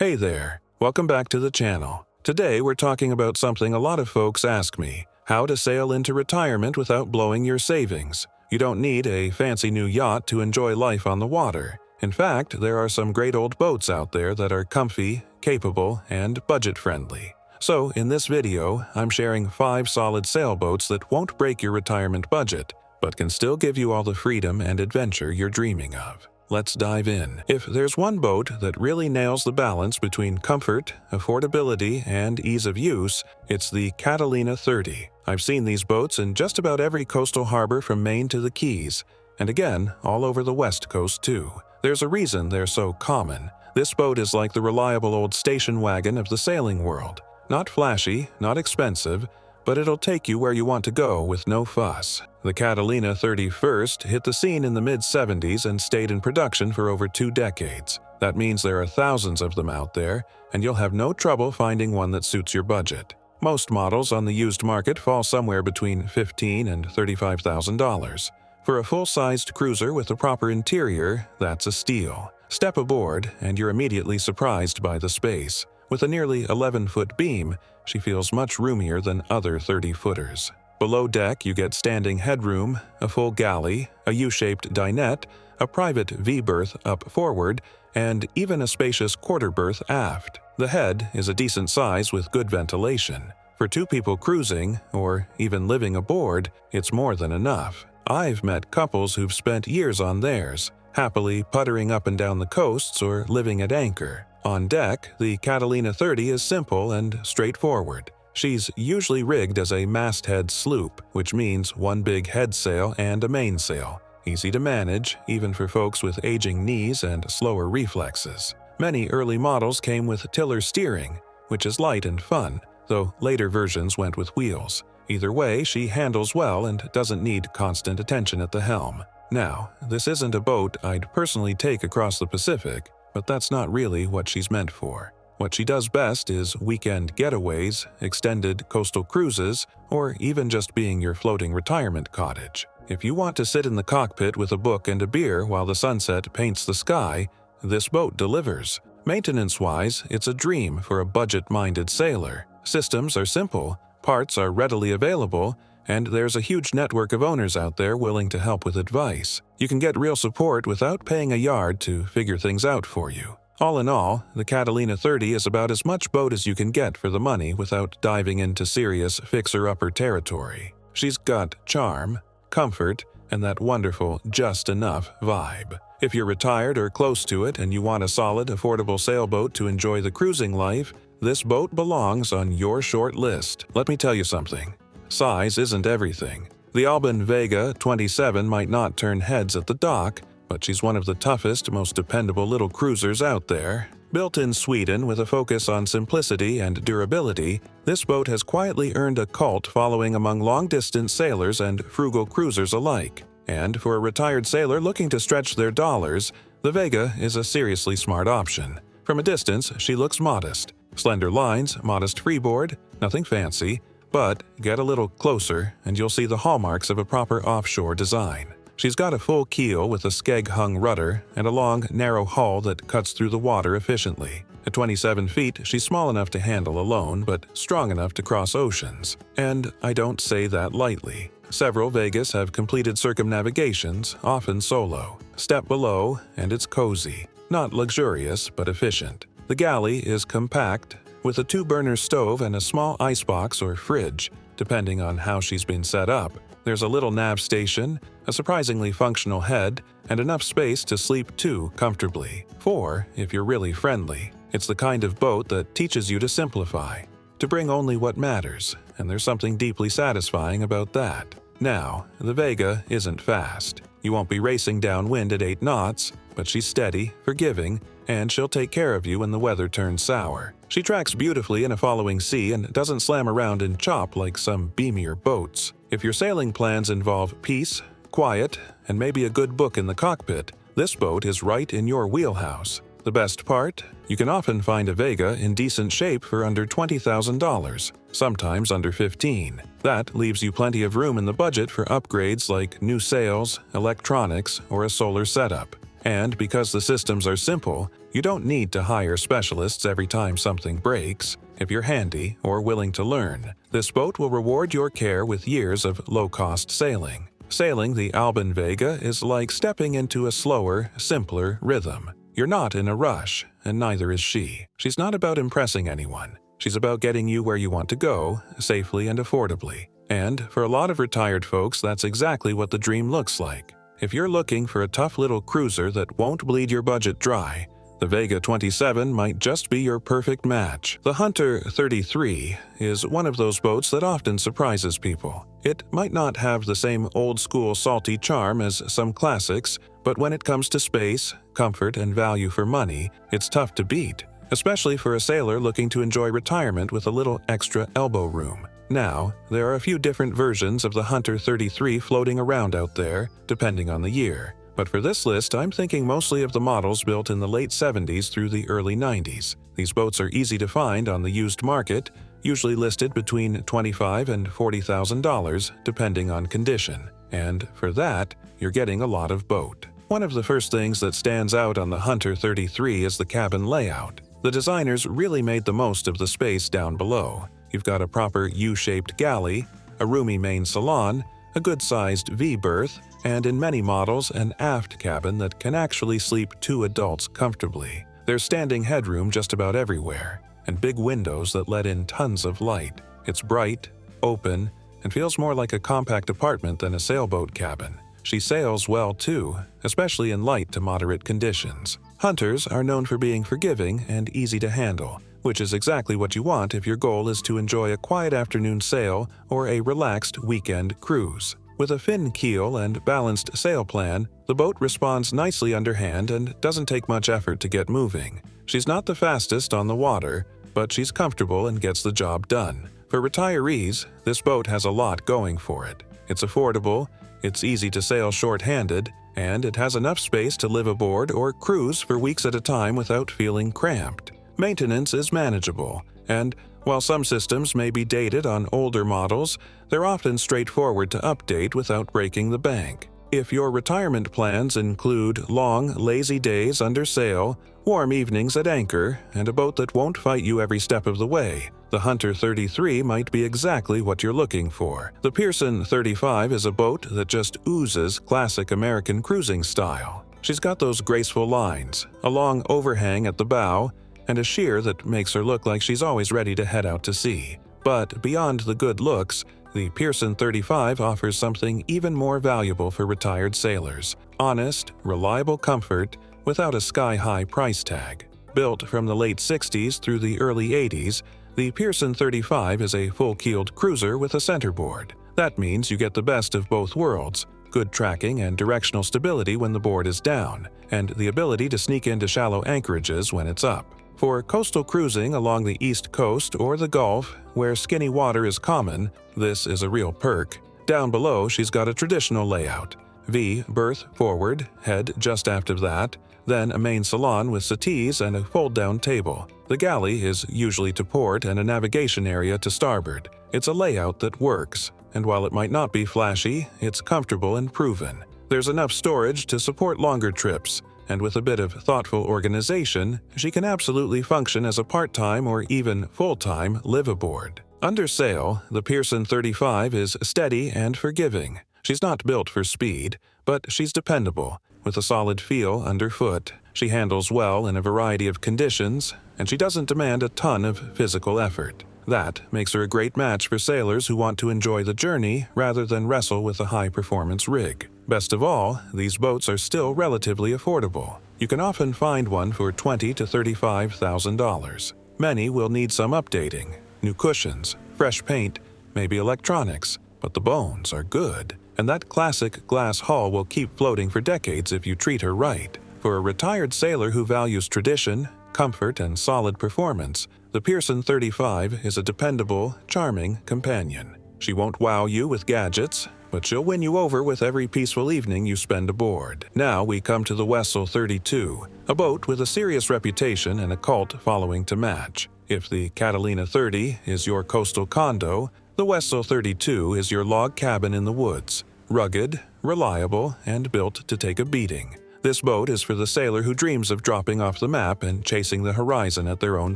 Hey there, welcome back to the channel. Today we're talking about something a lot of folks ask me, how to sail into retirement without blowing your savings. You don't need a fancy new yacht to enjoy life on the water. In fact, there are some great old boats out there that are comfy, capable, and budget-friendly. So in this video, I'm sharing 5 solid sailboats that won't break your retirement budget, but can still give you all the freedom and adventure you're dreaming of. Let's dive in. If there's one boat that really nails the balance between comfort, affordability, and ease of use, it's the Catalina 30. I've seen these boats in just about every coastal harbor from Maine to the Keys, and again, all over the West Coast too. There's a reason they're so common. This boat is like the reliable old station wagon of the sailing world. Not flashy, not expensive, but it'll take you where you want to go with no fuss. The Catalina 30 first hit the scene in the mid-70s and stayed in production for over 2 decades. That means there are thousands of them out there, and you'll have no trouble finding one that suits your budget. Most models on the used market fall somewhere between $15,000 and $35,000. For a full-sized cruiser with a proper interior, that's a steal. Step aboard, and you're immediately surprised by the space. With a nearly 11-foot beam, she feels much roomier than other 30-footers. Below deck, you get standing headroom, a full galley, a U-shaped dinette, a private V-berth up forward, and even a spacious quarter berth aft. The head is a decent size with good ventilation. For 2 people cruising, or even living aboard, it's more than enough. I've met couples who've spent years on theirs, happily puttering up and down the coasts or living at anchor. On deck, the Catalina 30 is simple and straightforward. She's usually rigged as a masthead sloop, which means one big head sail and a mainsail. Easy to manage, even for folks with aging knees and slower reflexes. Many early models came with tiller steering, which is light and fun, though later versions went with wheels. Either way, she handles well and doesn't need constant attention at the helm. Now, this isn't a boat I'd personally take across the Pacific, but that's not really what she's meant for. What she does best is weekend getaways, extended coastal cruises, or even just being your floating retirement cottage. If you want to sit in the cockpit with a book and a beer while the sunset paints the sky, this boat delivers. Maintenance-wise, it's a dream for a budget-minded sailor. Systems are simple, parts are readily available, and there's a huge network of owners out there willing to help with advice. You can get real support without paying a yard to figure things out for you. All in all, the Catalina 30 is about as much boat as you can get for the money without diving into serious fixer-upper territory. She's got charm, comfort, and that wonderful just enough vibe. If you're retired or close to it and you want a solid, affordable sailboat to enjoy the cruising life, this boat belongs on your short list. Let me tell you something. Size isn't everything. The Albin Vega 27 might not turn heads at the dock, but she's one of the toughest, most dependable little cruisers out there. Built in Sweden with a focus on simplicity and durability, this boat has quietly earned a cult following among long-distance sailors and frugal cruisers alike. And for a retired sailor looking to stretch their dollars, the Vega is a seriously smart option. From a distance, she looks modest. Slender lines, modest freeboard, nothing fancy, but get a little closer and you'll see the hallmarks of a proper offshore design. She's got a full keel with a skeg-hung rudder and a long, narrow hull that cuts through the water efficiently. At 27 feet, she's small enough to handle alone, but strong enough to cross oceans. And I don't say that lightly. Several Vegas have completed circumnavigations, often solo. Step below, and it's cozy. Not luxurious, but efficient. The galley is compact, with a 2-burner stove and a small icebox or fridge, depending on how she's been set up. There's a little nav station, a surprisingly functional head, and enough space to sleep 2 comfortably. 4 if you're really friendly. It's the kind of boat that teaches you to simplify, to bring only what matters, and there's something deeply satisfying about that. Now, the Vega isn't fast. You won't be racing downwind at 8 knots, but she's steady, forgiving, and she'll take care of you when the weather turns sour. She tracks beautifully in a following sea and doesn't slam around and chop like some beamier boats. If your sailing plans involve peace, quiet, and maybe a good book in the cockpit, this boat is right in your wheelhouse. The best part? You can often find a Vega in decent shape for under $20,000, sometimes under $15,000. That leaves you plenty of room in the budget for upgrades like new sails, electronics, or a solar setup. And because the systems are simple, you don't need to hire specialists every time something breaks. If you're handy or willing to learn, this boat will reward your care with years of low-cost sailing. Sailing the Albin Vega is like stepping into a slower, simpler rhythm. You're not in a rush, and neither is she. She's not about impressing anyone. She's about getting you where you want to go, safely and affordably. And for a lot of retired folks, that's exactly what the dream looks like. If you're looking for a tough little cruiser that won't bleed your budget dry, the Vega 27 might just be your perfect match. The Hunter 33 is one of those boats that often surprises people. It might not have the same old-school salty charm as some classics, but when it comes to space, comfort, and value for money, it's tough to beat, especially for a sailor looking to enjoy retirement with a little extra elbow room. Now, there are a few different versions of the Hunter 33 floating around out there, depending on the year. But for this list, I'm thinking mostly of the models built in the late 70s through the early 90s. These boats are easy to find on the used market, usually listed between $25,000 and $40,000, depending on condition. And for that, you're getting a lot of boat. One of the first things that stands out on the Hunter 33 is the cabin layout. The designers really made the most of the space down below. You've got a proper U-shaped galley, a roomy main salon, a good-sized V-berth, and in many models, an aft cabin that can actually sleep 2 adults comfortably. There's standing headroom just about everywhere, and big windows that let in tons of light. It's bright, open, and feels more like a compact apartment than a sailboat cabin. She sails well too, especially in light to moderate conditions. Hunters are known for being forgiving and easy to handle, which is exactly what you want if your goal is to enjoy a quiet afternoon sail or a relaxed weekend cruise. With a fin keel and balanced sail plan, the boat responds nicely underhand and doesn't take much effort to get moving. She's not the fastest on the water, but she's comfortable and gets the job done. For retirees, this boat has a lot going for it. It's affordable, it's easy to sail short-handed, and it has enough space to live aboard or cruise for weeks at a time without feeling cramped. Maintenance is manageable, and while some systems may be dated on older models, they're often straightforward to update without breaking the bank. If your retirement plans include long, lazy days under sail, warm evenings at anchor, and a boat that won't fight you every step of the way, the Hunter 33 might be exactly what you're looking for. The Pearson 35 is a boat that just oozes classic American cruising style. She's got those graceful lines, a long overhang at the bow, and a sheer that makes her look like she's always ready to head out to sea. But beyond the good looks, the Pearson 35 offers something even more valuable for retired sailors: honest, reliable comfort without a sky-high price tag. Built from the late 60s through the early 80s, the Pearson 35 is a full-keeled cruiser with a centerboard. That means you get the best of both worlds: good tracking and directional stability when the board is down, and the ability to sneak into shallow anchorages when it's up. For coastal cruising along the East Coast or the Gulf, where skinny water is common, this is a real perk. Down below, she's got a traditional layout: V berth forward, head just aft of that, then a main salon with settees and a fold-down table. The galley is usually to port and a navigation area to starboard. It's a layout that works, and while it might not be flashy, it's comfortable and proven. There's enough storage to support longer trips, and with a bit of thoughtful organization, she can absolutely function as a part-time or even full-time live-aboard. Under sail, the Pearson 35 is steady and forgiving. She's not built for speed, but she's dependable, with a solid feel underfoot. She handles well in a variety of conditions, and she doesn't demand a ton of physical effort. That makes her a great match for sailors who want to enjoy the journey rather than wrestle with a high-performance rig. Best of all, these boats are still relatively affordable. You can often find one for $20,000 to $35,000. Many will need some updating: new cushions, fresh paint, maybe electronics, but the bones are good. And that classic glass hull will keep floating for decades if you treat her right. For a retired sailor who values tradition, comfort, and solid performance, the Pearson 35 is a dependable, charming companion. She won't wow you with gadgets, but she'll win you over with every peaceful evening you spend aboard. Now we come to the Westsail 32, a boat with a serious reputation and a cult following to match. If the Catalina 30 is your coastal condo, the Westsail 32 is your log cabin in the woods. Rugged, reliable, and built to take a beating. This boat is for the sailor who dreams of dropping off the map and chasing the horizon at their own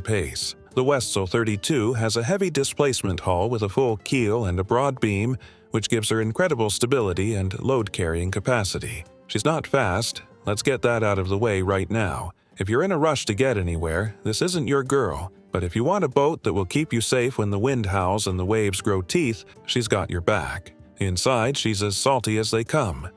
pace. The Westsail 32 has a heavy displacement hull with a full keel and a broad beam, which gives her incredible stability and load-carrying capacity. She's not fast. Let's get that out of the way right now. If you're in a rush to get anywhere, this isn't your girl. But if you want a boat that will keep you safe when the wind howls and the waves grow teeth, she's got your back. Inside, she's as salty as they come.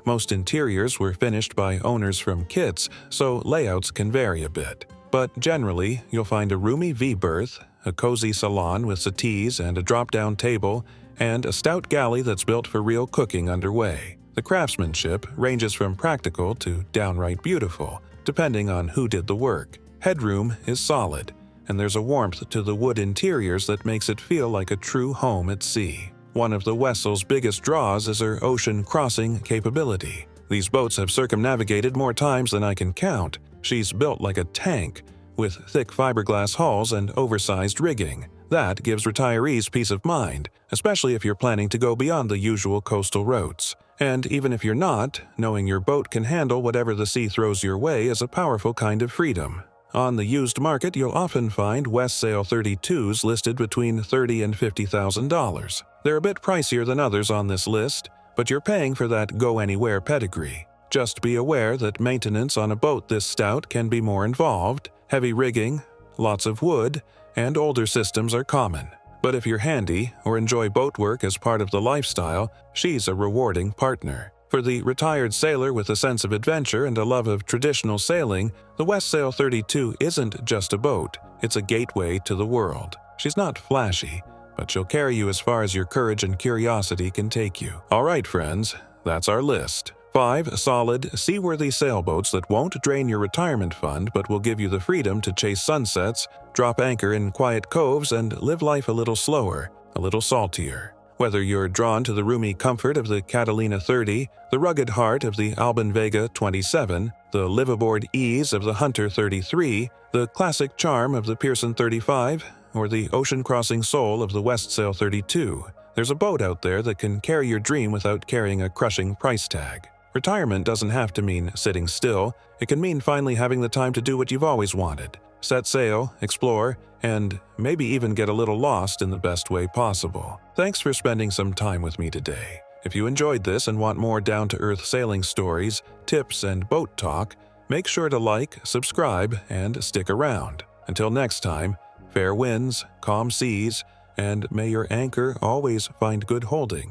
Most interiors were finished by owners from kits, so layouts can vary a bit. But generally, you'll find a roomy V-berth, a cozy salon with settees and a drop-down table, and a stout galley that's built for real cooking underway. The craftsmanship ranges from practical to downright beautiful, depending on who did the work. Headroom is solid, and there's a warmth to the wood interiors that makes it feel like a true home at sea. One of the Westsail's biggest draws is her ocean crossing capability. These boats have circumnavigated more times than I can count. She's built like a tank, with thick fiberglass hulls and oversized rigging. That gives retirees peace of mind, especially if you're planning to go beyond the usual coastal routes. And even if you're not, knowing your boat can handle whatever the sea throws your way is a powerful kind of freedom. On the used market, you'll often find Westsail 32s listed between $30,000 and $50,000. They're a bit pricier than others on this list, but you're paying for that go-anywhere pedigree. Just be aware that maintenance on a boat this stout can be more involved. Heavy rigging, lots of wood, and older systems are common. But if you're handy or enjoy boat work as part of the lifestyle, she's a rewarding partner. For the retired sailor with a sense of adventure and a love of traditional sailing, the Westsail 32 isn't just a boat, it's a gateway to the world. She's not flashy, but she'll carry you as far as your courage and curiosity can take you. All right, friends, that's our list. 5 solid, seaworthy sailboats that won't drain your retirement fund but will give you the freedom to chase sunsets, drop anchor in quiet coves, and live life a little slower, a little saltier. Whether you're drawn to the roomy comfort of the Catalina 30, the rugged heart of the Albin Vega 27, the liveaboard ease of the Hunter 33, the classic charm of the Pearson 35, or the ocean-crossing soul of the Westsail 32, there's a boat out there that can carry your dream without carrying a crushing price tag. Retirement doesn't have to mean sitting still. It can mean finally having the time to do what you've always wanted. Set sail, explore, and maybe even get a little lost in the best way possible. Thanks for spending some time with me today. If you enjoyed this and want more down-to-earth sailing stories, tips, and boat talk, make sure to like, subscribe, and stick around. Until next time, fair winds, calm seas, and may your anchor always find good holding.